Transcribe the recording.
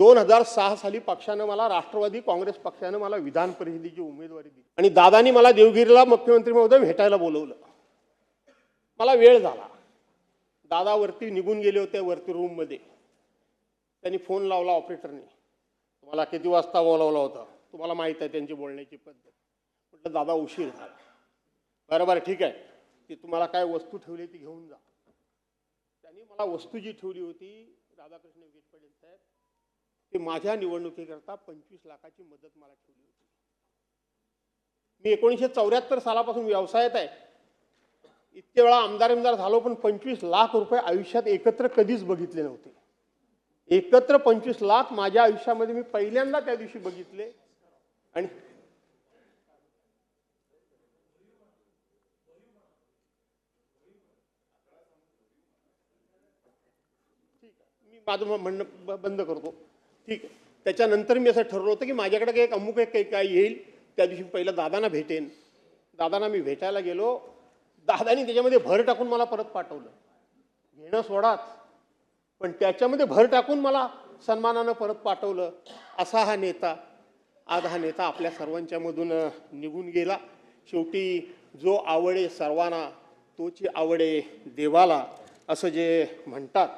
2006 साली पक्षानं मला, राष्ट्रवादी काँग्रेस पक्षानं मला विधान परिषदेची उमेदवारी दिली आणि दादानी मला देवगिरीला मुख्यमंत्री महोदय भेटायला बोलवलं. मला वेळ झाला. दादा वरती निघून गेले होते, वरती रूममध्ये. त्यांनी फोन लावला ऑपरेटरने, तुम्हाला किती वाजता बोलावलं होतं, तुम्हाला माहीत आहे त्यांची बोलण्याची पद्धत. म्हटलं दादा उशीर झाला. बरोबर ठीक आहे, ती तुम्हाला काय वस्तू ठेवली ती घेऊन जा. त्यांनी मला वस्तू जी ठेवली होती राधाकृष्ण विखे पाटील साहेब, ते माझ्या निवडणुकीकरता 25 लाखाची मदत मला ठेवली होती. मी 1974 सालापासून व्यवसायात आहे. इतके वेळा आमदार झालो, पण 25 लाख रुपये आयुष्यात एकत्र कधीच बघितले नव्हते. एकत्र 25 लाख माझ्या आयुष्यामध्ये मी पहिल्यांदा त्या दिवशी बघितले. आणि मी माझं म्हणणं बंद करतो. ठीक आहे. त्याच्यानंतर मी असं ठरवलं होतं की माझ्याकडे काही अमुक एक काही काय येईल, त्या दिवशी पहिलं दादांना भेटेन. दादांना मी भेटायला गेलो. दादानी त्याच्यामध्ये भर टाकून मला परत पाठवलं. घेणं सोडाच, पण त्याच्यामध्ये भर टाकून मला सन्मानानं परत पाठवलं. असा हा नेता, आज हा नेता आपल्या सर्वांच्या मधून निघून गेला. शेवटी जो आवडे सर्वांना तोची आवडे देवाला, असं जे म्हणतात